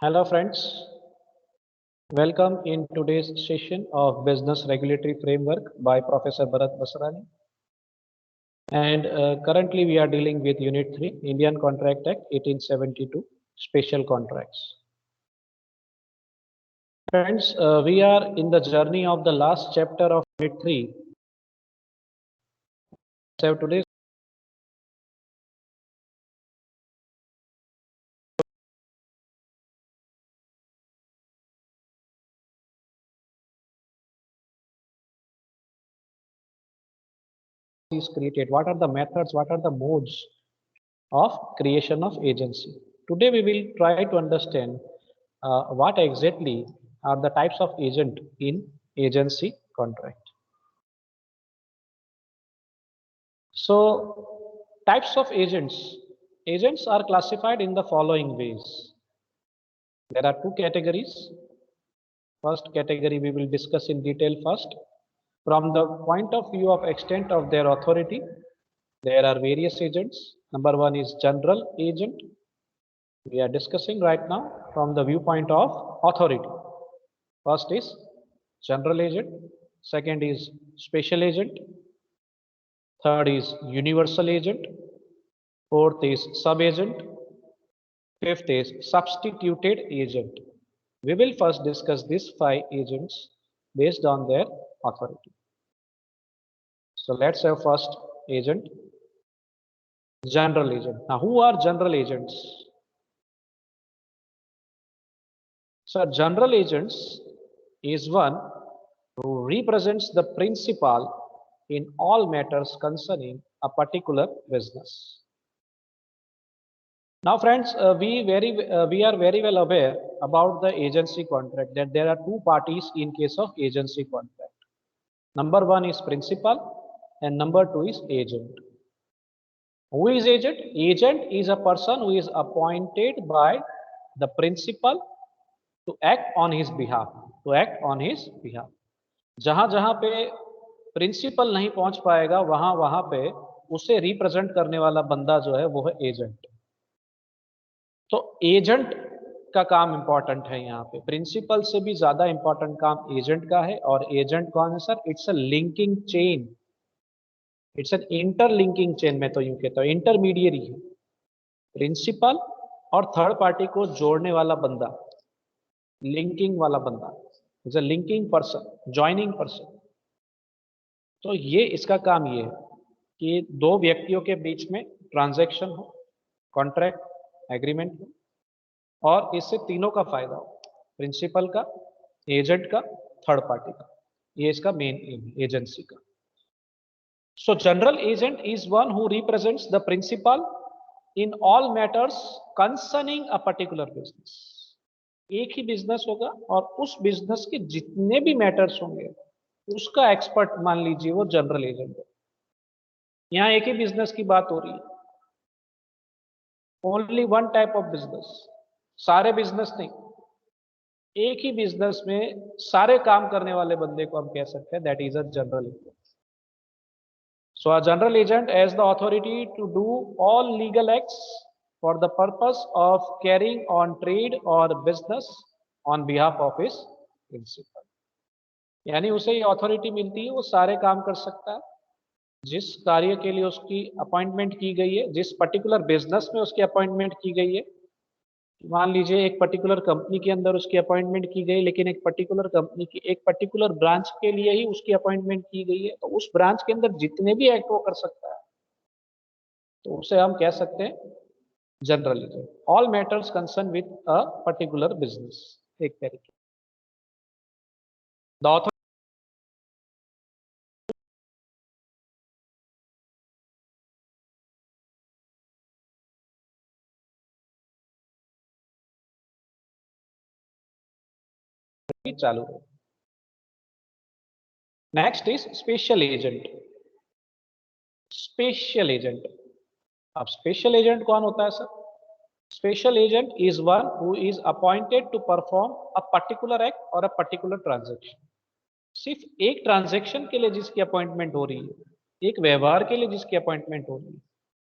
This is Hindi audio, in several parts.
Hello friends, welcome in today's session of Business Regulatory Framework by Professor Bharat Basrani. And currently we are dealing with Unit 3, Indian Contract Act 1872, Special Contracts. Friends, we are in the journey of the last chapter of Unit 3. So today is created. What are the methods, what are the modes of creation of agency? Today we will try to understand what exactly are the types of agent in agency contract. So types of agents. Agents are classified in the following ways. There are two categories. First category we will discuss in detail first. From the point of view of extent of their authority, there are various agents. Number one is general agent. We are discussing right now from the viewpoint of authority. First is general agent. Second is special agent. Third is universal agent. Fourth is sub-agent. Fifth is substituted agent. We will first discuss these 5 agents based on their authority. So let's have first agent, general agent. Now who are general agents? So general agents is one who represents the principal in all matters concerning a particular business. Now, friends, we are very well aware about the agency contract, that there are two parties in case of agency contract. Number one is principal, and number two is agent. Who is agent? Agent is a person who is appointed by the principal to act on his behalf. To act on his behalf. जहां जहां पे प्रिंसिपल नहीं पहुंच पाएगा, वहां वहां पे उसे रिप्रेजेंट करने वाला बंदा जो है वो है एजेंट. तो एजेंट का काम इंपॉर्टेंट है. यहाँ पे प्रिंसिपल से भी ज्यादा इंपॉर्टेंट काम एजेंट का है. और एजेंट कौन है sir? It's a linking chain. It's an interlinking chain. मैं तो यूं कहता हूँ इंटरमीडिएरी है. प्रिंसिपल और थर्ड पार्टी को जोड़ने वाला बंदा, लिंकिंग वाला बंदा, is a linking person, joining person. तो ये इसका काम ये है कि दो व्यक्तियों के बीच में ट्रांजैक्शन हो, कॉन्ट्रैक्ट एग्रीमेंट हो, और इससे तीनों का फायदा हो, प्रिंसिपल का, एजेंट का, थर्ड पार्टी का. ये इसका मेन एम है एजेंसी का. So general agent is one who represents the principal in all matters concerning a particular business. एक ही बिजनेस होगा और उस बिजनेस के जितने भी मैटर्स होंगे उसका एक्सपर्ट मान लीजिए वो जनरल एजेंट है. यहां एक ही बिजनेस की बात हो रही है, only one type of business, सारे बिजनेस नहीं. एक ही बिजनेस में सारे काम करने वाले बंदे को हम कह सकते हैं that is a general agent. So a general agent has the authority to do all legal acts for the purpose of carrying on trade और business on behalf of his principal. यानी उसे ये अथॉरिटी मिलती है, वो सारे काम कर सकता है जिस कार्य के लिए उसकी अपॉइंटमेंट की गई है, जिस पर्टिकुलर बिजनेस में उसकी अपॉइंटमेंट की गई है. मान लीजिए एक पर्टिकुलर कंपनी के अंदर उसकी अपॉइंटमेंट की गई, लेकिन एक पर्टिकुलर कंपनी की एक पर्टिकुलर ब्रांच के लिए ही उसकी अपॉइंटमेंट की गई है, तो उस ब्रांच के अंदर जितने भी एक्ट वो कर सकता है, तो उसे हम कह सकते हैं general agent. All matters concern with a particular business. एक तरीके द अथॉरिटी चालू है. Next is special agent. Special agent. अब स्पेशल एजेंट कौन होता है sir? Special agent is one who is appointed to perform a particular act और अ पर्टिकुलर ट्रांजेक्शन. सिर्फ एक ट्रांजेक्शन के लिए जिसकी अपॉइंटमेंट हो रही है, एक व्यवहार के लिए जिसकी अपॉइंटमेंट हो रही है,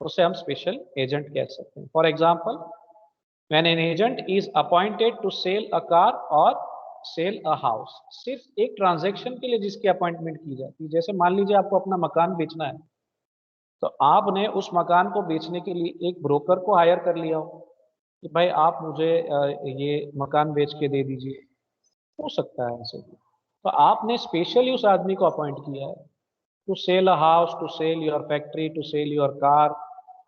उसे हम स्पेशल एजेंट कह सकते हैं. For example, When an agent is appointed to sell a car or sell a house, सिर्फ एक ट्रांजैक्शन के लिए जिसकी अपॉइंटमेंट की जाती है, जैसे मान लीजिए आपको अपना मकान बेचना है, तो आपने उस मकान को बेचने के लिए एक ब्रोकर को हायर कर लिया हो कि भाई आप मुझे ये मकान बेच के दे दीजिए, हो सकता है ऐसे भी। तो आपने स्पेशली उस आदमी को अपॉइंट किया है to sell a house, to sell your factory, to sell your car,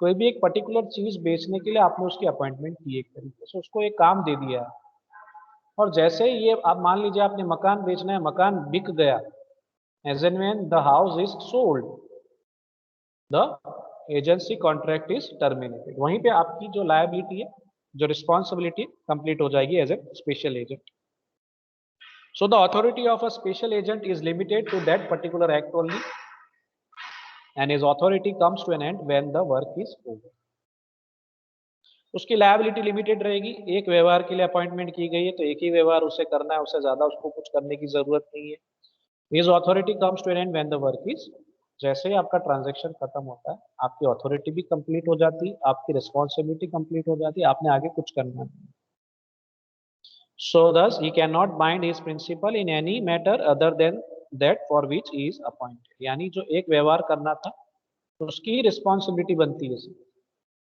कोई भी एक पर्टिकुलर चीज बेचने के लिए आपने उसकी अपॉइंटमेंट की, एक तरीके से उसको एक काम दे दिया है। और जैसे ही ये आप मान लीजिए आपने मकान बेचना है, मकान बिक गया, as an when the house is sold, the agency contract is terminated, वहीं पे आपकी जो लायबिलिटी है, जो रिस्पॉन्सिबिलिटी कंप्लीट हो जाएगी as a special agent. So the authority of a special agent is limited to that particular act only, and his authority comes to an end when the work is over. उसकी लायबिलिटी लिमिटेड रहेगी, एक व्यवहार के लिए अपॉइंटमेंट की गई है तो एक ही व्यवहार उसे करना है, उससे ज्यादा उसको कुछ करने की जरूरत नहीं है। His authority comes to an end when the work is, जैसे ही आपका ट्रांजैक्शन खत्म होता है, आपकी अथॉरिटी भी कंप्लीट हो जाती है, आपकी रिस्पॉन्सिबिलिटी कंप्लीट हो जाती है, आपने आगे कुछ करना नहीं। So thus he cannot bind his principal in any matter other than that for which he is appointed. यानी जो एक व्यवहार करना था उसकी रिस्पॉन्सिबिलिटी बनती है,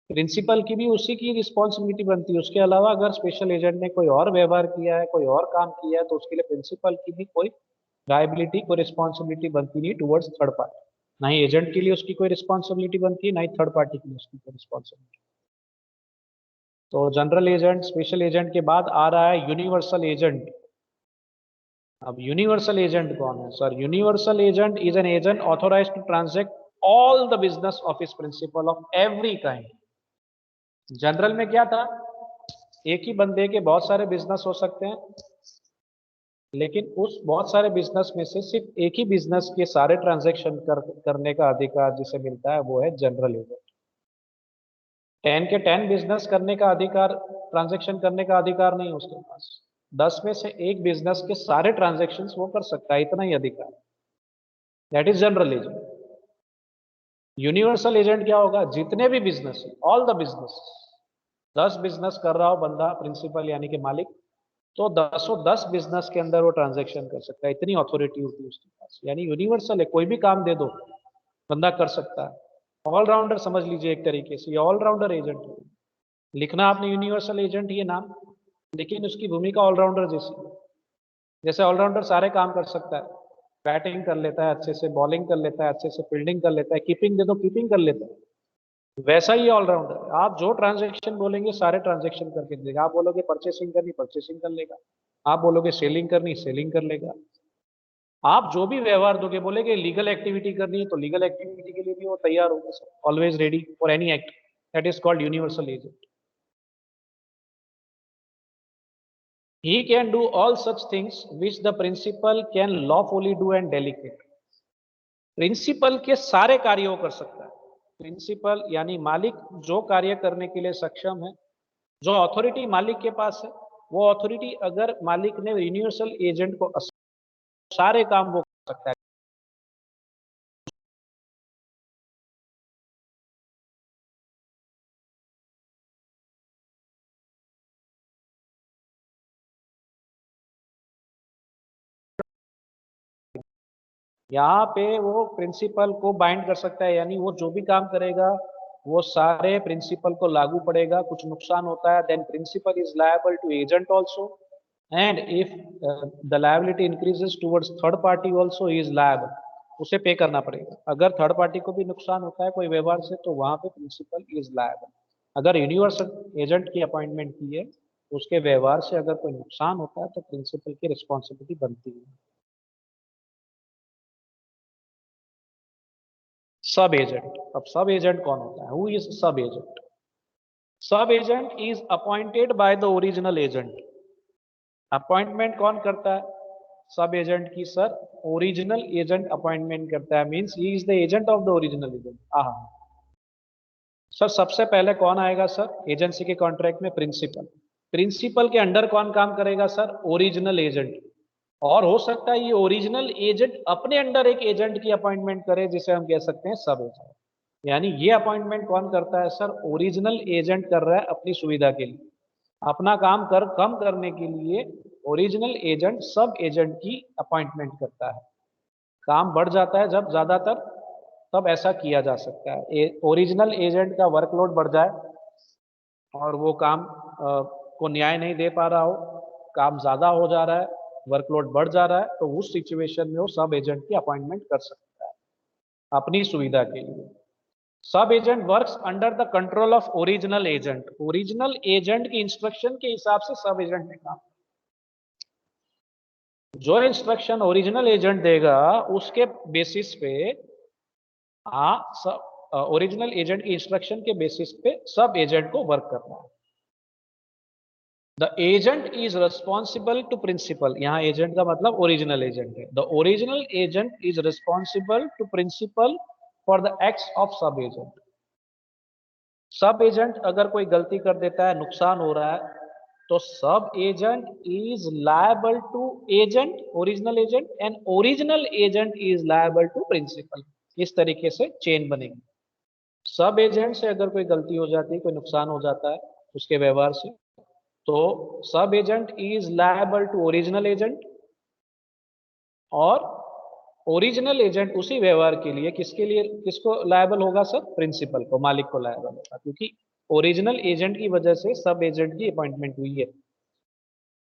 प्रिंसिपल की भी उसी की रिस्पॉन्सिबिलिटी बनती है। उसके अलावा अगर स्पेशल एजेंट ने कोई और व्यवहार किया है, कोई और काम किया है, तो उसके लिए प्रिंसिपल की भी कोई लायबिलिटी, कोई रिस्पॉन्सिबिलिटी बनती नहीं टुवर्ड्स थर्ड पार्टी। ना ही एजेंट के लिए उसकी कोई रिस्पॉन्सिबिलिटी बनती है, ना ही थर्ड पार्टी के लिए उसकी कोई रिस्पॉन्सिबिलिटी। तो जनरल एजेंट, स्पेशल एजेंट के बाद आ रहा है यूनिवर्सल एजेंट। अब यूनिवर्सल एजेंट कौन है sir? Universal agent is an agent authorised to transact all the business of his principal of every kind. General में क्या था, एक ही बंदे के बहुत सारे बिजनेस हो सकते हैं, लेकिन उस बहुत सारे बिजनेस में से सिर्फ एक ही बिजनेस के सारे ट्रांजैक्शन करने का अधिकार जिसे मिलता है वो है जनरल एजेंट। 10 के 10 बिजनेस करने का अधिकार, ट्रांजैक्शन करने का अधिकार नहीं उसके पास। 10 में से एक बिजनेस के सारे ट्रांजैक्शन वो कर सकता है, इतना ही अधिकार। That is general agent. Universal agent क्या होगा? जितने भी business, all the business, 10 business कर रहा हो बंदा, प्रिंसिपल यानी कि मालिक, तो 10 बिजनेस के अंदर वो ट्रांजैक्शन कर सकता है, इतनी अथॉरिटी होती है उसके पास। यानी यूनिवर्सल है, कोई भी काम दे दो बंदा कर सकता है। ऑलराउंडर समझ लीजिए एक तरीके से, ये ऑलराउंडर एजेंट है। लिखना आपने यूनिवर्सल एजेंट ये नाम, लेकिन उसकी भूमिका ऑलराउंडर जैसी, जैसे ऑलराउंडर सारे काम कर सकता है, बैटिंग कर लेता है अच्छे से, बॉलिंग कर लेता है अच्छे से, फील्डिंग कर लेता है, कीपिंग दे दो कीपिंग कर लेता है, वैसा ही ऑलराउंडर। आप जो ट्रांजैक्शन बोलेंगे सारे ट्रांजैक्शन करके देगा। आप बोलोगे परचेसिंग करनी, परचेसिंग कर लेगा। आप बोलोगे सेलिंग करनी, सेलिंग कर लेगा। आप जो भी व्यवहार दोगे, बोलेगे लीगल एक्टिविटी करनी है तो लीगल एक्टिविटी के लिए भी वो तैयार होगा, always ready for any act. That is called universal agent. He can do all such things which the principal can lawfully do and delegate. Principal के सारे कार्यों कर सकता है। प्रिंसिपल यानी मालिक जो कार्य करने के लिए सक्षम है, जो अथॉरिटी मालिक के पास है, वो अथॉरिटी अगर मालिक ने यूनिवर्सल एजेंट को सारे काम वो कर सकता है। यहाँ पे वो प्रिंसिपल को बाइंड कर सकता है, यानी वो जो भी काम करेगा वो सारे प्रिंसिपल को लागू पड़ेगा। कुछ नुकसान होता है then principal is liable to agent also, and if the liability increases towards third party also is liable, उसे पे करना पड़ेगा। अगर थर्ड पार्टी को भी नुकसान होता है कोई व्यवहार से तो वहां पे प्रिंसिपल इज लायबल। अगर यूनिवर्सल एजेंट की अपॉइंटमेंट की है, उसके व्यवहार से अगर कोई नुकसान होता है तो प्रिंसिपल की रिस्पॉन्सिबिलिटी बनती है। सब एजेंट, अब सब एजेंट कौन होता है? हु इज सब agent? Sub agent is appointed by the original agent. Appointment कौन करता है सब एजेंट की? सर ओरिजिनल एजेंट अपॉइंटमेंट करता है, means he is the agent of the original agent. Sir सबसे पहले कौन आएगा सर एजेंसी के कॉन्ट्रैक्ट में? प्रिंसिपल। प्रिंसिपल के अंडर कौन काम करेगा सर? Original agent. और हो सकता है ये ओरिजिनल एजेंट अपने अंडर एक एजेंट की अपॉइंटमेंट करे, जिसे हम कह सकते हैं सब एजेंट। यानी ये अपॉइंटमेंट कौन करता है सर? ओरिजिनल एजेंट कर रहा है अपनी सुविधा के लिए। अपना काम कम करने के लिए ओरिजिनल एजेंट सब एजेंट की अपॉइंटमेंट करता है। काम बढ़ जाता है जब ज्यादातर, तब ऐसा किया जा सकता है। ओरिजिनल एजेंट का वर्कलोड बढ़ जाए और वो काम को न्याय नहीं दे पा रहा हो, काम ज्यादा हो जा रहा है, वर्कलोड बढ़ जा रहा है, तो उस सिचुएशन में वो सब एजेंट की अपॉइंटमेंट कर सकता है अपनी सुविधा के लिए। सब agent works under the control of original agent. Original agent की इंस्ट्रक्शन के हिसाब से सब एजेंट ने काम, जो इंस्ट्रक्शन ओरिजिनल एजेंट देगा उसके बेसिस पे ओरिजिनल एजेंट की इंस्ट्रक्शन के बेसिस पे सब एजेंट को वर्क करना है। The agent is responsible to principal, यहाँ एजेंट का मतलब ओरिजिनल एजेंट है। The original agent is responsible to principal for the acts of sub agent. Sub agent अगर कोई गलती कर देता है, नुकसान हो रहा है, तो sub agent is liable to agent, original agent, and original agent is liable to principal. इस तरीके से चेन बनेगी। सब एजेंट से अगर कोई गलती हो जाती है, कोई नुकसान हो जाता है उसके व्यवहार से, तो sub agent is liable to original agent, और ओरिजिनल एजेंट उसी व्यवहार के लिए किसके लिए, किसको लायबल होगा सर? प्रिंसिपल को, मालिक को लायबल होगा, क्योंकि ओरिजिनल एजेंट की वजह से सब एजेंट की अपॉइंटमेंट हुई है।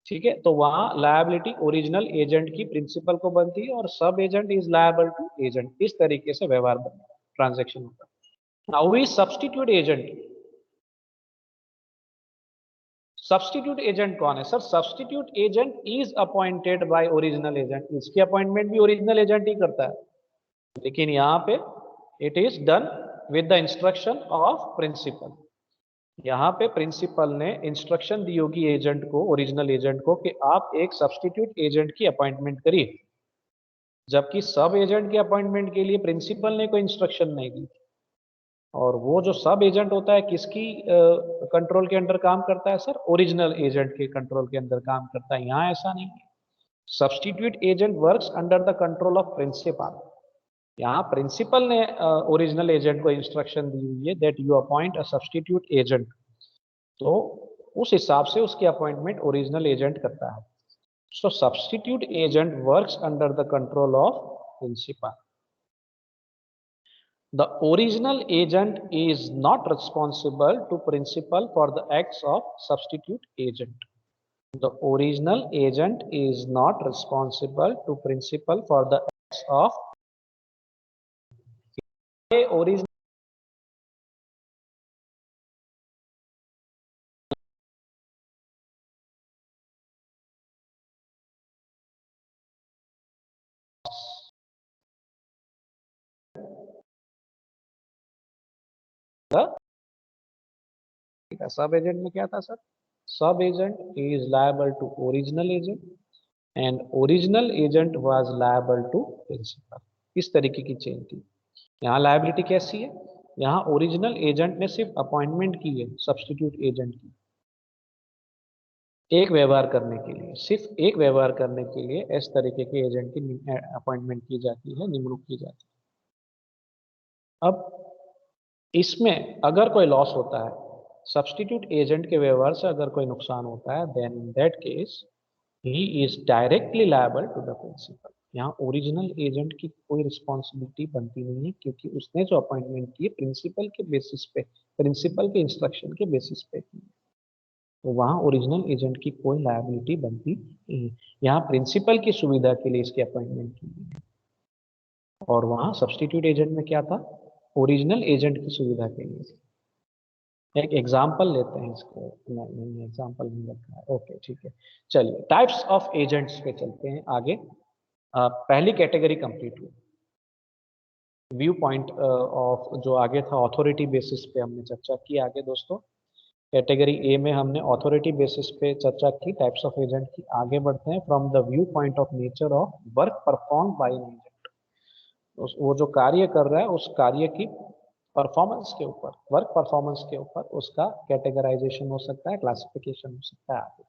ठीक है, तो वहां लायबिलिटी ओरिजिनल एजेंट की प्रिंसिपल को बनती है और sub agent is liable to agent. इस तरीके से व्यवहार बनता है, ट्रांजेक्शन होता है। Now we substitute agent. Substitute agent कौन है सर? Substitute agent is appointed by original agent. इसकी अपॉइंटमेंट भी ओरिजिनल एजेंट ही करता है, लेकिन यहाँ पे it is done with the instruction of principal. यहाँ पे प्रिंसिपल ने इंस्ट्रक्शन दी होगी एजेंट को, ओरिजिनल एजेंट को, कि आप एक सब्स्टिट्यूट एजेंट की अपॉइंटमेंट करिए, जबकि सब एजेंट के अपॉइंटमेंट के लिए प्रिंसिपल ने कोई इंस्ट्रक्शन नहीं दी। और वो जो सब एजेंट होता है किसकी कंट्रोल के अंडर काम करता है सर? ओरिजिनल एजेंट के कंट्रोल के अंदर काम करता है। यहाँ ऐसा नहीं है। Substitute agent works under the control of principal. यहाँ प्रिंसिपल ने ओरिजिनल एजेंट को इंस्ट्रक्शन दी हुई है that you appoint a substitute agent, तो उस हिसाब से उसकी अपॉइंटमेंट ओरिजिनल एजेंट करता है। So substitute agent works under the control of principal. The original agent is not responsible to principal for the acts of substitute agent. The original agent is not responsible to principal for the acts of original। Sub agent में क्या था sir? Sub agent is liable to original agent and original agent was liable to principal. इस तरीके की चेन थी। यहाँ लायबिलिटी कैसी है? यहाँ ओरिजिनल एजेंट ने सिर्फ अपॉइंटमेंट की है सब्स्टिट्यूट एजेंट की, एक व्यवहार करने के लिए, सिर्फ एक व्यवहार करने के लिए इस तरीके के एजेंट की अपॉइंटमेंट की जाती है, निमणूक की जाती है। अब इसमें अगर कोई लॉस होता है, सब्स्टिट्यूट एजेंट के व्यवहार से अगर कोई नुकसान होता है, then in that case he is directly liable to the principal. यहाँ ओरिजिनल एजेंट की कोई रिस्पॉन्सिबिलिटी बनती नहीं है, क्योंकि उसने जो अपॉइंटमेंट की है प्रिंसिपल के बेसिस पे, प्रिंसिपल के इंस्ट्रक्शन के बेसिस पे की, तो वहाँ ओरिजिनल एजेंट की कोई लायबिलिटी बनती नहीं। यहाँ प्रिंसिपल की सुविधा के लिए इसकी अपॉइंटमेंट की गई है, और वहाँ सब्स्टिट्यूट एजेंट में क्या था? ओरिजिनल एजेंट की सुविधा के लिए। एक एग्जाम्पल लेते हैं इसको। नहीं एग्जाम्पल नहीं रखा है, ओके ठीक है। चलिए टाइप्स ऑफ एजेंट्स पे चलते हैं आगे। पहली कैटेगरी कंप्लीट हुई। व्यू पॉइंट ऑफ जो आगे था ऑथोरिटी बेसिस पे हमने चर्चा की। आगे दोस्तों कैटेगरी ए में हमने ऑथोरिटी बेसिस पे चर्चा की टाइप्स ऑफ एजेंट की। आगे बढ़ते हैं from the view point of nature of work perform by an agent. वो जो कार्य कर रहा है उस कार्य की परफॉर्मेंस के ऊपर, वर्क परफॉर्मेंस के ऊपर उसका कैटेगराइजेशन हो सकता है, क्लासिफिकेशन हो सकता है आगे।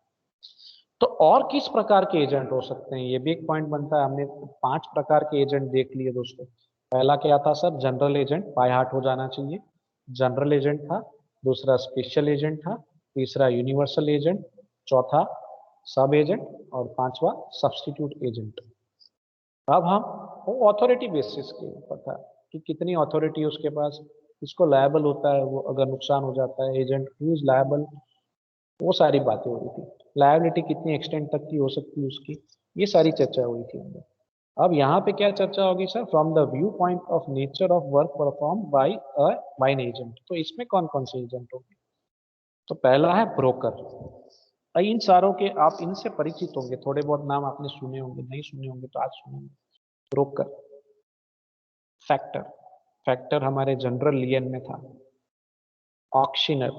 तो और किस प्रकार के एजेंट हो सकते हैं, ये भी एक पॉइंट बनता है। हमने 5 प्रकार के एजेंट देख लिए दोस्तों। पहला क्या था sir? General agent, by heart हो जाना चाहिए। जनरल एजेंट था। दूसरा स्पेशल एजेंट था। तीसरा यूनिवर्सल एजेंट, चौथा सब एजेंट और पांचवा सब्स्टिट्यूट एजेंट। अब हम वो अथॉरिटी बेसिस के ऊपर था कि कितनी अथॉरिटी उसके पास, किसको लायबल होता है वो अगर नुकसान हो जाता है, एजेंट हु इज लायबल, वो सारी बातें हो रही थी। लायबिलिटी कितनी एक्सटेंड तक की हो सकती है उसकी, ये सारी चर्चा हुई थी अंदर। अब यहाँ पे क्या चर्चा होगी sir, from the view point of nature of work perform by an agent. तो इसमें कौन कौन से एजेंट होंगे? तो पहला है ब्रोकर। इन सारों के आप इनसे परिचित होंगे, थोड़े बहुत नाम आपने सुने होंगे, नहीं सुने होंगे तो आज सुनेंगे। ब्रोकर, फैक्टर, फैक्टर हमारे जनरल लियन में था, auctioneer,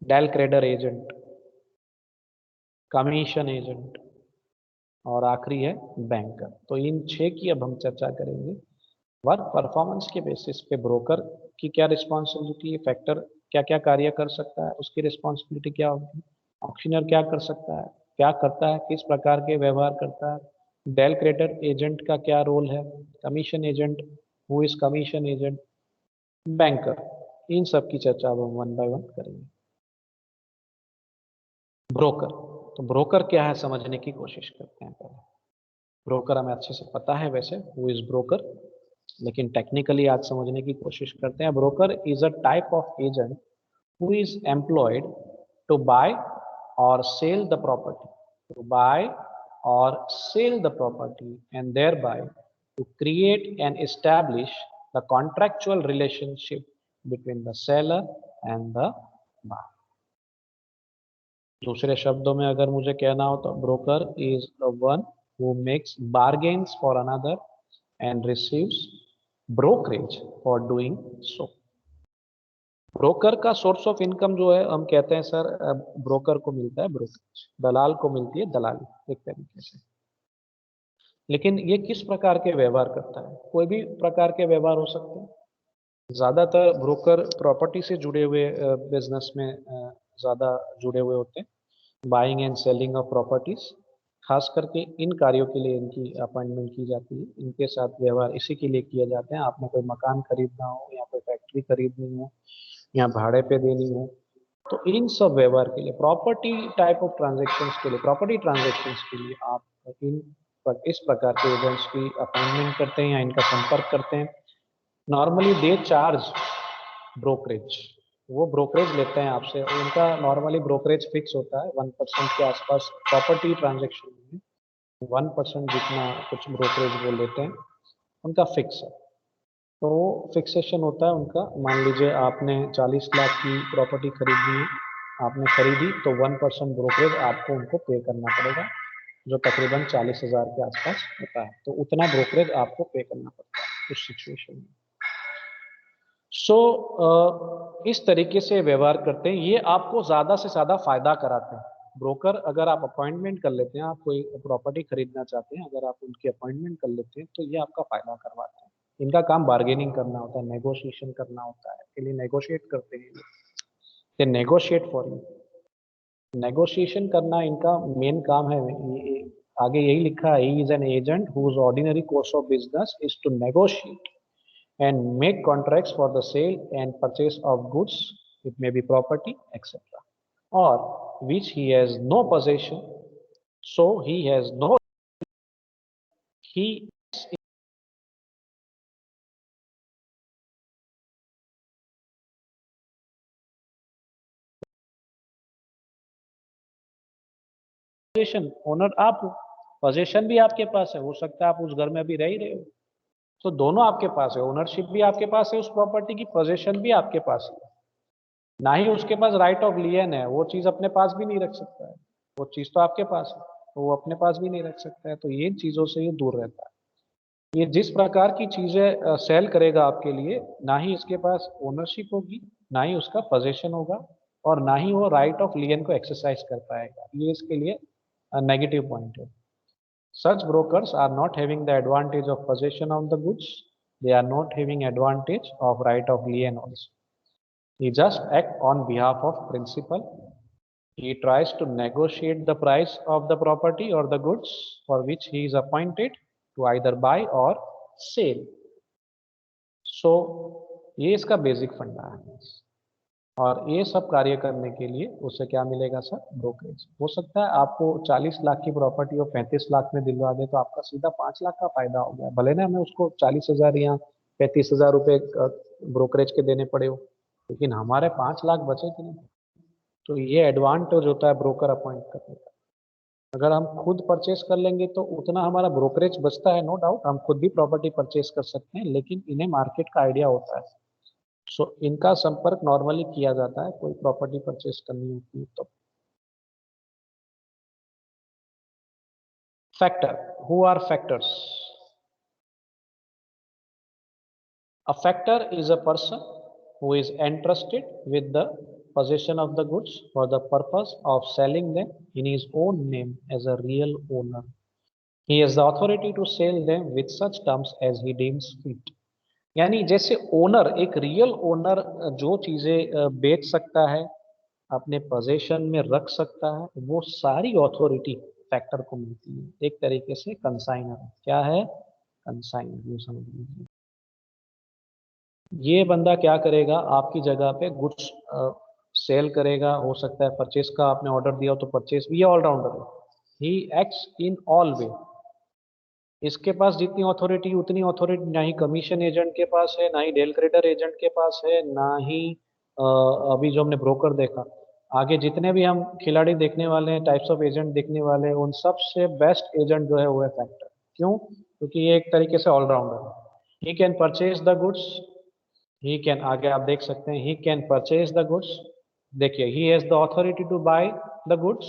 del credere agent, commission agent और आखिरी है बैंकर। तो इन 6 की अब हम चर्चा करेंगे। वर्क परफॉर्मेंस के बेसिस पे ब्रोकर की क्या रिस्पॉन्सिबिलिटी है, फैक्टर क्या क्या कार्य कर सकता है, उसकी रिस्पॉन्सिबिलिटी क्या होगी, ऑक्शनर क्या कर सकता है, क्या करता है, किस प्रकार के व्यवहार करता है, डेल क्रेडर एजेंट का क्या रोल है, commission agent, who is commission agent, banker, इन सब की चर्चा अब हम वन बाय वन करेंगे। ब्रोकर, तो ब्रोकर क्या है समझने की कोशिश करते हैं पहले। ब्रोकर हमें अच्छे से पता है वैसे, हु इज ब्रोकर, लेकिन टेक्निकली आज समझने की कोशिश करते हैं। Broker is a type of agent who is employed to buy और sell the property, to buy और sell the property and thereby to create and establish the contractual relationship between the seller and the buyer। दूसरे शब्दों में अगर मुझे कहना हो तो broker is the one who makes bargains for another and receives brokerage for doing so. Broker का सोर्स ऑफ इनकम जो है हम कहते हैं सर, ब्रोकर को मिलता है ब्रोकरेज, दलाल को मिलती है दलाली एक तरीके से। लेकिन ये किस प्रकार के व्यवहार करता है? कोई भी प्रकार के व्यवहार हो सकते हैं। ज्यादातर ब्रोकर प्रॉपर्टी से जुड़े हुए बिजनेस में ज्यादा जुड़े हुए होते हैं, buying and selling of properties. खास करके इन कार्यों के लिए इनकी अपॉइंटमेंट की जाती है, इनके साथ व्यवहार इसी के लिए किए जाते हैं। आपने कोई मकान खरीदना हो या कोई फैक्ट्री खरीदनी हो या भाड़े पे देनी हो, तो इन सब व्यवहार के लिए, प्रॉपर्टी टाइप ऑफ ट्रांजेक्शन्स के लिए, प्रॉपर्टी ट्रांजेक्शन्स के लिए आप इस प्रकार के एजेंट्स की अपॉइंटमेंट करते हैं या इनका संपर्क करते हैं। नॉर्मली दे चार्ज ब्रोकरेज, वो ब्रोकरेज लेते हैं आपसे। उनका नॉर्मली ब्रोकरेज फिक्स होता है 1% के आसपास। प्रॉपर्टी ट्रांजेक्शन में 1% जितना कुछ ब्रोकरेज वो लेते हैं, उनका फिक्स है। तो वो फिक्सेशन होता है उनका। मान लीजिए आपने 40 लाख की प्रॉपर्टी खरीदनी है, आपने खरीदी तो 1% ब्रोकरेज आपको उनको पे करना पड़ेगा, जो तकरीबन 40,000 के आसपास होता है। तो उतना ब्रोकरेज आपको पे करना पड़ता है उस सिचुएशन में। इस तरीके से व्यवहार करते हैं, ये आपको ज़्यादा से ज़्यादा फायदा कराते हैं। ब्रोकर अगर आप अपॉइंटमेंट कर लेते हैं, आप कोई प्रॉपर्टी खरीदना चाहते हैं, अगर आप उनकी अपॉइंटमेंट कर लेते हैं तो ये आपका फायदा करवाते हैं। इनका काम बार्गेनिंग करना होता है, नेगोशिएशन करना होता है, के लिए नेगोशिएट करते हैं ये नेगोशिएट फॉर यू। नेगोशिएशन करना इनका मेन काम है। आगे यही लिखा है, he is an agent whose ordinary course of business is to negotiate and make contracts for the sale and purchase of goods, it may be property, etc., or which he has no possession, so he has no, he possession, owner आप हो, पोजेशन भी आपके पास है, हो सकता है आप उस घर में अभी रह ही रहे हो, तो दोनों आपके पास है, ओनरशिप भी आपके पास है उस प्रॉपर्टी की, पोजेशन भी आपके पास है। ना ही उसके पास राइट ऑफ लियन है, वो चीज अपने पास भी नहीं रख सकता है, वो चीज तो आपके पास है, तो वो अपने पास भी नहीं रख सकता है। तो ये चीजों से ये दूर रहता है। ये जिस प्रकार की चीजें सेल करेगा आपके लिए, ना ही इसके पास ओनरशिप होगी, ना ही उसका पोजेशन होगा, और ना ही वो राइट ऑफ लियन को एक्सरसाइज कर पाएगा। ये इसके लिए नेगेटिव पॉइंट है। Such brokers are not having the advantage of possession of the goods. They are not having advantage of right of lien also. He just act on behalf of principal. He tries to negotiate the price of the property or the goods for which he is appointed to either buy or sell. So ये इसका बेसिक फंडा है। और ये सब कार्य करने के लिए उससे क्या मिलेगा सर? ब्रोकरेज। हो सकता है आपको 40 लाख की प्रॉपर्टी और 35 लाख में दिलवा दे तो आपका सीधा 5 लाख का फायदा हो गया, भले ना हमें उसको 40,000 या 35,000 रुपये ब्रोकरेज के देने पड़े हो, लेकिन हमारे 5 लाख बचे कि नहीं। तो ये एडवांटेज होता है ब्रोकर अपॉइंट करने का। अगर हम खुद परचेस कर लेंगे तो उतना हमारा ब्रोकरेज बचता है, नो डाउट, हम खुद भी प्रॉपर्टी परचेस कर सकते हैं, लेकिन इन्हें मार्केट का आइडिया होता है। सो इनका संपर्क नॉर्मली किया जाता है कोई प्रॉपर्टी परचेस करनी होती है तो। Factor, who are factors? A factor is a person who is entrusted with the possession of the goods for the purpose of selling them in his own name as a real owner. He has the authority to sell them with such terms as he deems fit. यानी जैसे ओनर, एक रियल ओनर जो चीजें बेच सकता है, अपने पोजेशन में रख सकता है, वो सारी अथॉरिटी फैक्टर को मिलती है। एक तरीके से कंसाइनर। क्या है? कंसाइनर, ये समझ लीजिए। ये बंदा क्या करेगा? आपकी जगह पे गुड्स सेल करेगा, हो सकता है परचेस का आपने ऑर्डर दिया हो तो परचेस भी, ये ऑलराउंडर है। ही एक्ट्स इन ऑल वे। इसके पास जितनी अथॉरिटी उतनी अथॉरिटी ना ही कमीशन एजेंट के पास है, ना ही डेल क्रेडिटर एजेंट के पास है, ना ही अभी जो हमने ब्रोकर देखा। आगे जितने भी हम खिलाड़ी देखने वाले हैं, टाइप्स ऑफ एजेंट देखने वाले हैं, उन सब से बेस्ट एजेंट जो है वो है फैक्टर। क्यों? क्योंकि ये एक तरीके से ऑलराउंडर है। He can purchase the goods, he can, आगे आप देख सकते हैं, he can purchase the goods. देखिए, he has the authority to buy the goods,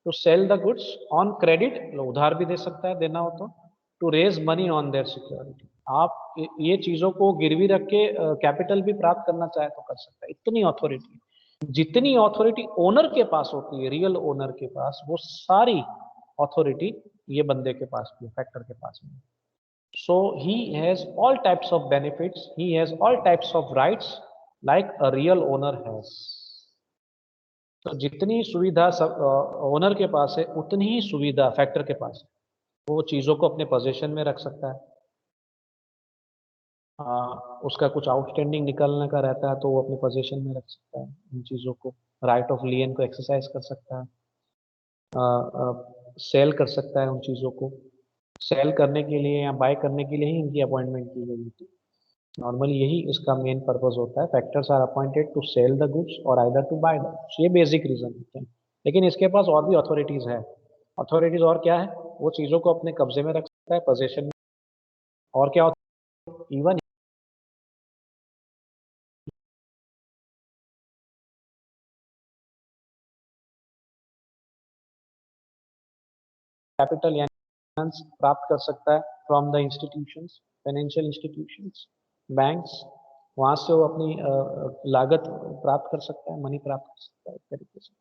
to sell the goods on credit, उधार भी दे सकता है देना हो तो, to raise money on their security. आप ये चीजों को गिरवी रख के कैपिटल भी प्राप्त करना चाहे तो कर सकता है। इतनी अथॉरिटी, जितनी अथॉरिटी ओनर के पास होती है, रियल ओनर के पास, वो सारी अथॉरिटी ये बंदे के पास भी, फैक्टर के पास भी। So he has all types of benefits, he has all types of rights like a real owner has. तो जितनी सुविधा ओनर के पास है उतनी ही सुविधा फैक्टर के पास है। वो चीज़ों को अपने पोजीशन में रख सकता है। उसका कुछ आउटस्टैंडिंग निकलने का रहता है तो वो अपने पोजीशन में रख सकता है उन चीज़ों को। राइट ऑफ लियन को एक्सरसाइज कर सकता है, सेल कर सकता है उन चीज़ों को। सेल करने के लिए या बाय करने के लिए ही इनकी अपॉइंटमेंट की गई थी। नॉर्मली यही इसका मेन पर्पस होता है। Factors are appointed to sell the goods और either to buy the goods, ये बेसिक रीजन होते हैं। लेकिन इसके पास और भी अथॉरिटीज है। अथॉरिटीज और क्या है? वो चीज़ों को अपने कब्जे में रख सकता है, पोजेशन में। और क्या होता है? इवन कैपिटल या प्राप्त कर सकता है from the institutions, financial institutions, banks. वहां से वो अपनी लागत प्राप्त कर सकता है, मनी प्राप्त कर सकता है एक तरीके से।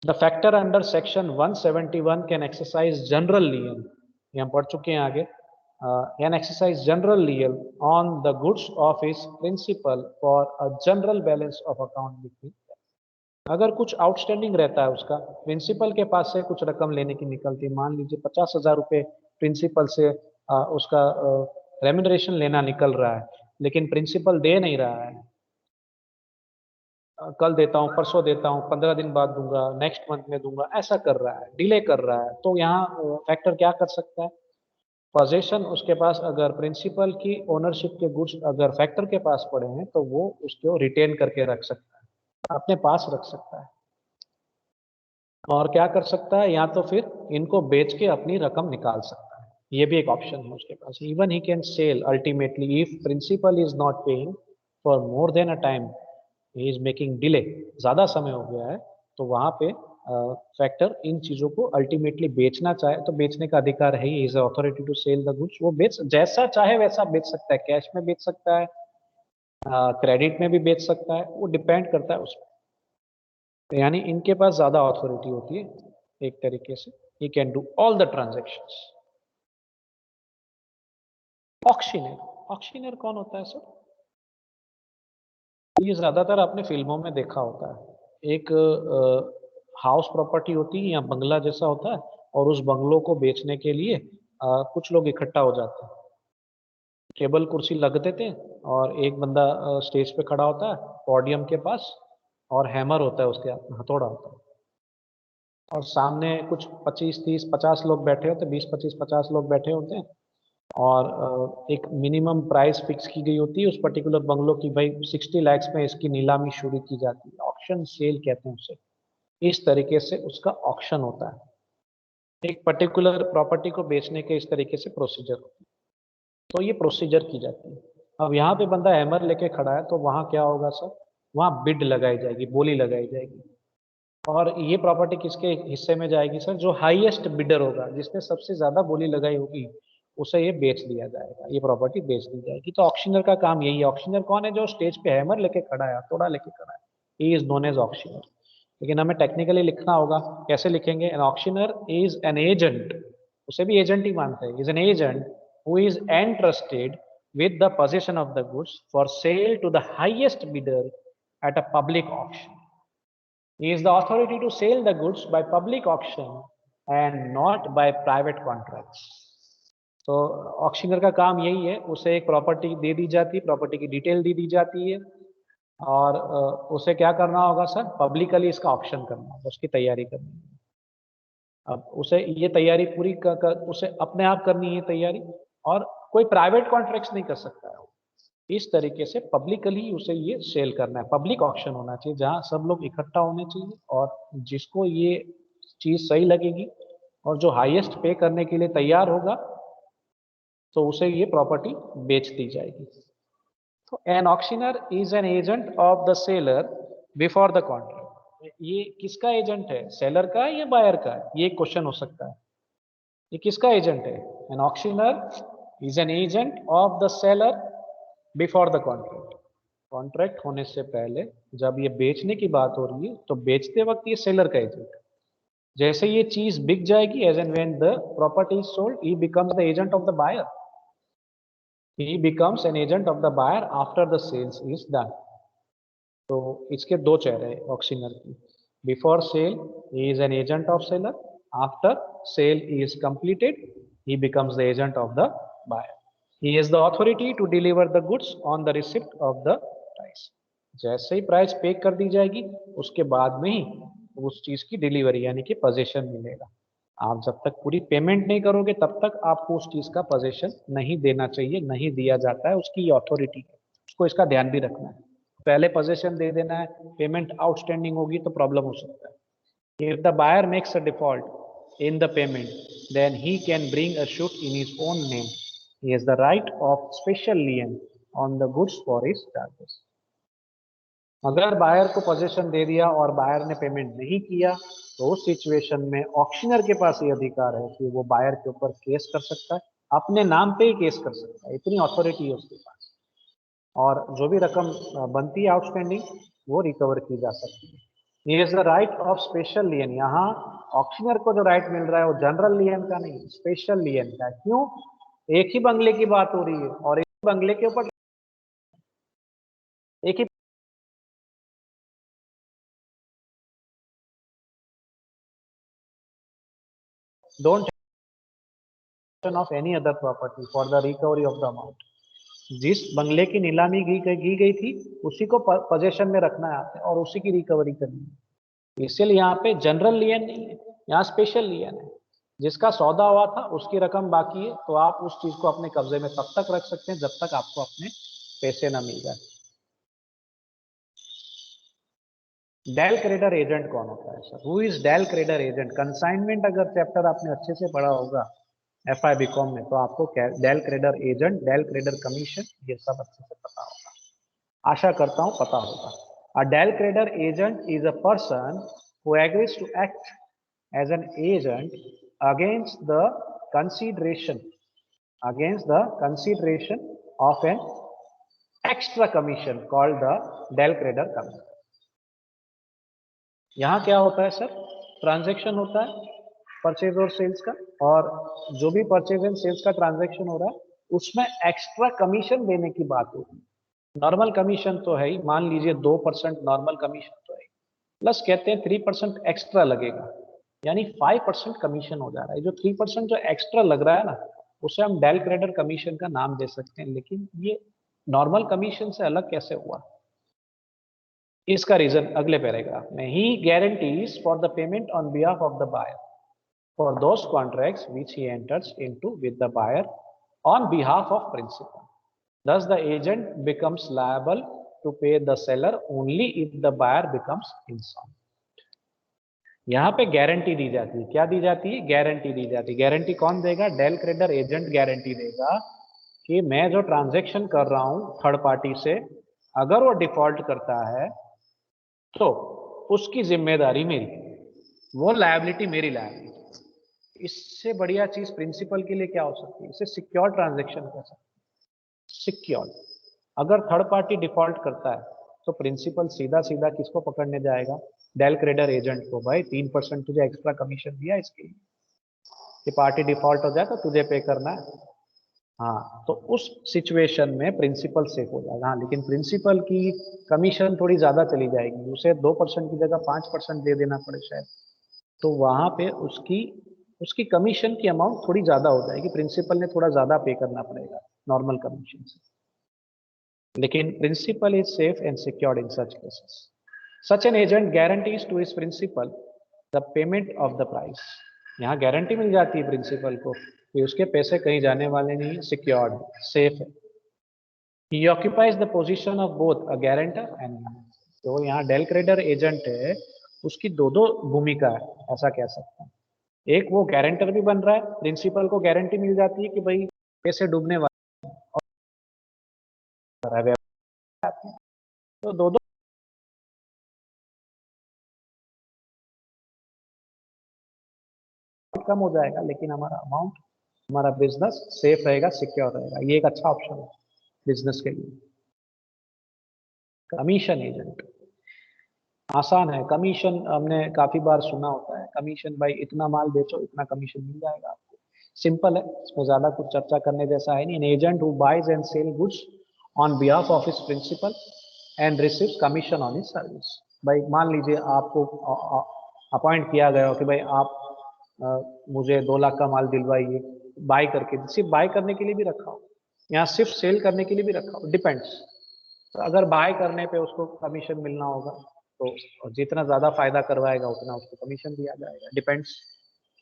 The factor under section 171 can exercise general lien, ये हम पढ़ चुके हैं आगे। Can exercise general lien on the goods of his principal for a general balance of account between. अगर कुछ आउटस्टैंडिंग रहता है उसका, प्रिंसिपल के पास से कुछ रकम लेने की निकलती है, मान लीजिए 50,000 रुपये प्रिंसिपल से उसका रेम्यूनरेशन लेना निकल रहा है, लेकिन प्रिंसिपल दे नहीं रहा है। कल देता हूँ, परसों देता हूँ, 15 दिन बाद दूंगा, नेक्स्ट मंथ में दूंगा, ऐसा कर रहा है, डिले कर रहा है, तो यहाँ फैक्टर क्या कर सकता है? पोजेशन उसके पास, अगर प्रिंसिपल की ओनरशिप के गुड्स अगर फैक्टर के पास पड़े हैं तो वो उसको रिटेन करके रख सकता है, अपने पास रख सकता है। और क्या कर सकता है? या तो फिर इनको बेच के अपनी रकम निकाल सकता है, ये भी एक ऑप्शन है उसके पास। Even he can sell ultimately if principal is not paying for more than a time, he is making delay, ज़्यादा समय हो गया है, तो वहाँ पे फैक्टर इन चीज़ों को अल्टीमेटली बेचना चाहे तो बेचने का अधिकार है, he is authority to sell the goods. वो बेच, जैसा चाहे वैसा बेच सकता है, कैश में बेच सकता है, क्रेडिट में भी बेच सकता है, वो डिपेंड करता है उस पर। यानी इनके पास ज़्यादा अथॉरिटी होती है एक तरीके से। He can do all the transactions. Auctioneer, auctioneer कौन होता है सर? ये ज़्यादातर आपने फिल्मों में देखा होता है। एक हाउस प्रॉपर्टी होती है या बंगला जैसा होता है, और उस बंगलों को बेचने के लिए कुछ लोग इकट्ठा हो जाते हैं, टेबल कुर्सी लग देते हैं, और एक बंदा स्टेज पे खड़ा होता है पोडियम के पास, और हैमर होता है उसके हाथ में, हथौड़ा होता है, और सामने कुछ 25 30 50 लोग बैठे होते हैं, 20 25 50 लोग बैठे होते हैं, और एक मिनिमम प्राइस फिक्स की गई होती है उस पर्टिकुलर बंगलो की, भाई 60 लाख में इसकी नीलामी शुरू की जाती है, ऑक्शन सेल कहते हैं उसे। इस तरीके से उसका ऑक्शन होता है, एक पर्टिकुलर प्रॉपर्टी को बेचने के इस तरीके से प्रोसीजर होती है। तो ये प्रोसीजर की जाती है। अब यहाँ पे बंदा हैमर लेके खड़ा है, तो वहाँ क्या होगा सर, वहाँ बिड लगाई जाएगी, बोली लगाई जाएगी, और ये प्रॉपर्टी किसके हिस्से में जाएगी सर, जो हाईएस्ट बिडर होगा, जिसने सबसे ज्यादा बोली लगाई होगी, उसे ये बेच दिया जाएगा, ये प्रॉपर्टी बेच दी जाएगी। तो ऑक्शनर का काम यही है। ऑक्शनर कौन है, जो स्टेज पे हैमर लेके खड़ा है, हथौड़ा लेके खड़ा है, he is known as auctioneer. लेकिन हमें टेक्निकली लिखना होगा, कैसे लिखेंगे, an auctioneer is an agent, उसे भी एजेंट ही मानते हैं, is an agent who is entrusted with the possession of the goods for sale to the highest bidder at a public auction. He is the authority to sell the goods by public auction and not by private contracts. तो ऑक्शनर का काम यही है, उसे एक प्रॉपर्टी दे दी जाती है, प्रॉपर्टी की डिटेल दे दी जाती है, और उसे क्या करना होगा सर, पब्लिकली इसका ऑक्शन करना होगा, उसकी तैयारी करनी है। अब उसे ये तैयारी पूरी उसे अपने आप करनी है तैयारी, और कोई प्राइवेट कॉन्ट्रैक्ट्स नहीं कर सकता है। इस तरीके से पब्लिकली उसे ये सेल करना है, पब्लिक ऑक्शन होना चाहिए जहां सब लोग इकट्ठा होने चाहिए, और जिसको ये चीज सही लगेगी और जो हाईएस्ट पे करने के लिए तैयार होगा, तो उसे ये प्रॉपर्टी बेच दी जाएगी। तो an auctioneer is an agent of the seller before the contract. ये किसका एजेंट है, सेलर का है या बायर का है, ये क्वेश्चन हो सकता है। ये किसका एजेंट है, an auctioneer is an agent of the seller before the contract. Contract होने से पहले जब ये बेचने की बात हो रही है, तो बेचते वक्त ये सेलर का एजेंट है। जैसे ये चीज बिक जाएगी, as and when the property is sold, he becomes the agent of the buyer, he becomes an agent of the buyer after the sales is done. तो इसके दो चेहरे हैं ऑक्शनर की, before sale he is an agent of seller, after sale is completed he becomes the agent of the buyer. He is the authority to deliver the goods on the receipt of the price. जैसे ही प्राइस पे कर दी जाएगी, उसके बाद में ही उस चीज की डिलीवरी यानी कि पोजीशन मिलेगा। आप जब तक पूरी पेमेंट नहीं करोगे, तब तक आपको उस चीज का पोजीशन नहीं देना चाहिए, नहीं दिया जाता है, उसकी अथॉरिटी है। उसको इसका ध्यान भी रखना है, पहले पोजीशन दे देना है, पेमेंट आउटस्टैंडिंग होगी तो प्रॉब्लम हो सकता है। If the buyer makes a default in the payment, then he can bring a suit in his own name. He has the right of special lien on the goods for his charges. अगर बायर को पोजीशन दे दिया और बायर ने पेमेंट नहीं किया, तो उस सिचुएशन में ऑक्शनर के पास ये अधिकार है कि वो बायर के ऊपर केस कर सकता है, अपने नाम पे ही केस कर सकता है, इतनी अथॉरिटी है उसके पास, और जो भी रकम बनती है आउटस्टैंडिंग, वो रिकवर की जा सकती है। He has the right of special lien. यहाँ ऑक्शनर को जो राइट मिल रहा है वो जनरल लियन का नहीं, स्पेशल लियन का। क्यों, एक ही बंगले की बात हो रही है और एक बंगले के ऊपर एक ही, don't of any other property for the recovery of the amount. जिस बंगले की नीलामी की गई थी, उसी को पोजेशन में रखना है और उसी की रिकवरी करनी है। इसलिए यहाँ पे जनरल लियन नहीं है, यहाँ स्पेशल लियन है। जिसका सौदा हुआ था उसकी रकम बाकी है, तो आप उस चीज को अपने कब्जे में तब तक रख सकते हैं जब तक आपको अपने पैसे ना मिल जाए। डेल क्रेडर एजेंट कौन होता है sir, who is del credere agent? Consignment अगर चैप्टर आपने अच्छे से पढ़ा होगा FI BCom में, तो आपको del credere agent, del credere commission, ये सब अच्छे से पता होगा, आशा करता हूं पता होगा। A Dell creditor agent is a person who agrees to act as an agent against the consideration of an extra commission called the Dell creditor commission. यहाँ क्या होता है सर, ट्रांजैक्शन होता है परचेज और सेल्स का, और जो भी परचेज एंड सेल्स का ट्रांजैक्शन हो रहा है उसमें एक्स्ट्रा कमीशन देने की बात होगी। नॉर्मल कमीशन तो है ही, मान लीजिए 2% नॉर्मल कमीशन तो है, प्लस कहते हैं 3% एक्स्ट्रा लगेगा, यानी 5% कमीशन हो जा रहा है। जो 3% जो एक्स्ट्रा लग रहा है ना, उसे हम डेल क्रेडर कमीशन का नाम दे सकते हैं, लेकिन ये नॉर्मल कमीशन से अलग कैसे हुआ? इसका रीजन अगले पैराग्राफ में। He guarantees for the payment on behalf of the buyer for those contracts which he enters into with the buyer on behalf of principal. Thus the agent becomes liable to pay the seller only if the buyer becomes insolvent. यहाँ पे गारंटी दी जाती है। क्या दी जाती है? गारंटी दी जाती है। गारंटी कौन देगा? डेल क्रेडिटर एजेंट गारंटी देगा कि मैं जो ट्रांजैक्शन कर रहा हूं थर्ड पार्टी से, अगर वो डिफॉल्ट करता है तो उसकी जिम्मेदारी मेरी, वो लायबिलिटी मेरी लायबिलिटी। इससे बढ़िया चीज प्रिंसिपल के लिए क्या हो सकती है? इसे सिक्योर ट्रांजैक्शन कह सकते हैं। सिक्योर। अगर थर्ड पार्टी डिफॉल्ट करता है तो प्रिंसिपल सीधा सीधा किसको पकड़ने जाएगा? डेल क्रेडिटर एजेंट को। भाई 3% तुझे एक्स्ट्रा कमीशन दिया इसके लिए कि पार्टी डिफॉल्ट हो जाए तो तुझे पे करना है। हाँ, तो उस सिचुएशन में प्रिंसिपल सेफ हो जाएगा। हाँ, लेकिन प्रिंसिपल की कमीशन थोड़ी ज्यादा चली जाएगी, उसे 2% की जगह 5% दे देना पड़े शायद, तो वहां पे उसकी उसकी कमीशन की अमाउंट थोड़ी ज्यादा हो जाएगी। प्रिंसिपल ने थोड़ा ज्यादा पे करना पड़ेगा नॉर्मल कमीशन से। लेकिन principal is safe and secured in such cases. Such an agent guarantees to his principal the payment of the price. यहाँ गारंटी मिल जाती है प्रिंसिपल को कि उसके पैसे कहीं जाने वाले नहीं, सिक्योर्ड, सेफ है। He occupies the position of both a guarantor and. तो यहाँ डेल क्रेडिटर एजेंट है, उसकी दो दो भूमिका है, ऐसा कह सकते हैं। एक वो गारंटर भी बन रहा है, प्रिंसिपल को गारंटी मिल जाती है कि भाई पैसे डूबने वाले, तो दो दो कम हो जाएगा, लेकिन हमारा अमाउंट, हमारा बिजनेस सेफ रहेगा, सिक्योर रहेगा। ये एक अच्छा ऑप्शन है बिजनेस के लिए। कमीशन एजेंट आसान है। कमीशन हमने काफी बार सुना होता है, कमीशन भाई इतना माल बेचो इतना कमीशन मिल जाएगा आपको। सिंपल है, इसमें ज्यादा कुछ चर्चा करने जैसा है नहीं। An agent who buys and sell goods on behalf of his principal and receives commission on his service. भाई मान लीजिए आपको अपॉइंट किया गया हो कि भाई आप मुझे 2 लाख का माल दिलवाइए, बाय करके, सिर्फ बाय करने के लिए भी रखा हो, यहाँ सिर्फ सेल करने के लिए भी रखा हो, डिपेंड्स। तो अगर बाय करने पे उसको कमीशन मिलना होगा तो जितना ज्यादा फायदा करवाएगा उतना उसको कमीशन दिया जाएगा। डिपेंड्स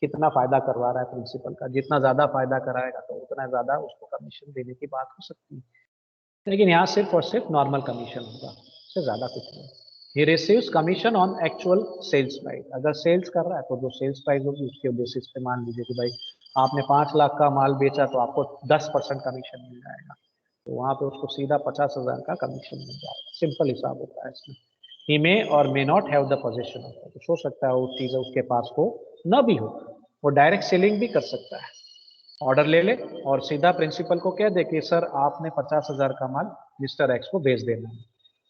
कितना फायदा करवा रहा है प्रिंसिपल का, जितना ज्यादा फायदा कराएगा तो उतना ज्यादा उसको कमीशन देने की बात हो सकती है। लेकिन यहाँ सिर्फ और सिर्फ नॉर्मल कमीशन होगा, उससे ज्यादा कुछ नहीं। He receives commission on actual sales price. अगर सेल्स कर रहा है तो जो सेल्स प्राइस होगी उसके बेसिस पे मान लीजिए कि भाई आपने 5 लाख का माल बेचा तो आपको 10% कमीशन मिल जाएगा, तो वहां पे उसको सीधा 50,000 का कमीशन मिल जाएगा। सिंपल हिसाब होता है इसमें। ही मे और may not have the position of, तो हो सकता है वो चीज उसके पास हो न भी हो, वो डायरेक्ट सेलिंग भी कर सकता है। ऑर्डर ले ले और सीधा प्रिंसिपल को कह दे कि सर आपने 50,000 का माल मिस्टर एक्स को भेज देना है,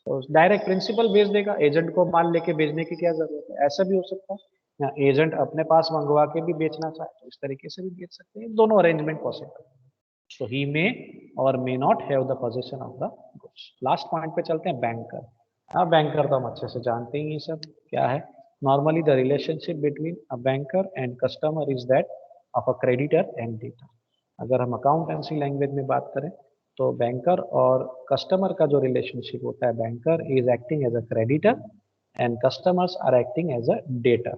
तो डायरेक्ट प्रिंसिपल भेज देगा। एजेंट को माल लेके भेजने की क्या जरूरत है? ऐसा भी हो सकता है, या एजेंट अपने पास मंगवा के भी बेचना चाहे तो इस तरीके से भी बेच सकते हैं। दोनों अरेंजमेंट पॉसिबल है। सो ही मे और may not have the position of the goods. Last point पे चलते हैं, बैंकर। हाँ, बैंकर तो हम अच्छे से जानते ही हैं सब क्या है। Normally the relationship between a banker and customer is that of a creditor and debtor. अगर हम अकाउंटेंसी लैंग्वेज में बात करें तो बैंकर और कस्टमर का जो रिलेशनशिप होता है, banker is acting as a creditor and customers are acting as a debtor.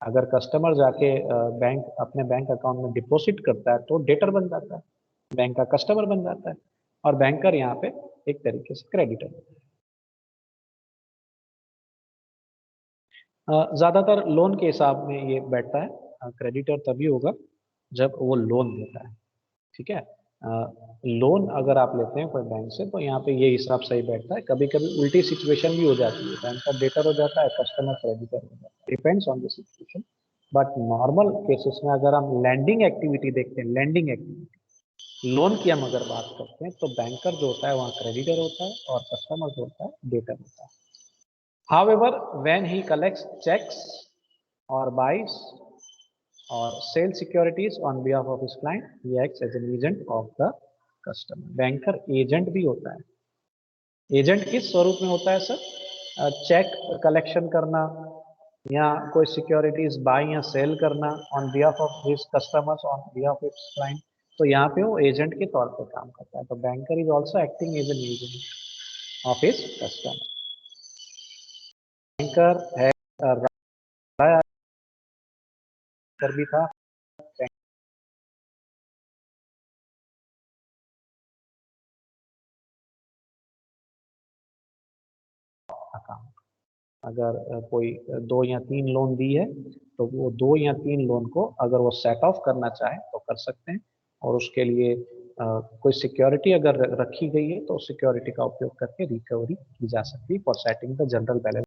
अगर कस्टमर जाके बैंक अपने बैंक अकाउंट में डिपॉजिट करता है तो डेटर बन जाता है, बैंक का कस्टमर बन जाता है, और बैंकर यहाँ पे एक तरीके से क्रेडिटर। ज्यादातर लोन के हिसाब में ये बैठता है। क्रेडिटर तभी होगा जब वो लोन देता है, ठीक है। लोन अगर आप लेते हैं कोई बैंक से तो यहाँ पे ये हिसाब सही बैठता है। कभी कभी उल्टी सिचुएशन भी हो जाती है, बैंकर डेटर हो जाता है, कस्टमर क्रेडिटर हो जाता है, depends on the situation. But normal cases में अगर हम लैंडिंग एक्टिविटी देखते हैं, लैंडिंग एक्टिविटी, लोन की हम अगर बात करते हैं तो बैंकर जो होता है वहाँ क्रेडिटर होता है और कस्टमर जो होता है डेटर होता है। However, when he collects checks or buys or sells securities on behalf of his client, he acts as an agent of the customer. Banker agent भी होता है। एजेंट किस स्वरूप में होता है सर? चेक कलेक्शन करना या कोई सिक्योरिटीज बाय या सेल करना on behalf of his customers, on behalf of his client, तो यहाँ पे वो एजेंट के तौर पे काम करता है। तो banker is also acting as an agent of his customer. Banker है कर भी था अकाउंट। अगर कोई 2 या 3 लोन दी है तो वो 2 या 3 लोन को अगर वो सेट ऑफ करना चाहे तो कर सकते हैं, और उसके लिए कोई सिक्योरिटी अगर रखी गई है तो सिक्योरिटी का उपयोग करके रिकवरी की जा सकती है for setting the general balance.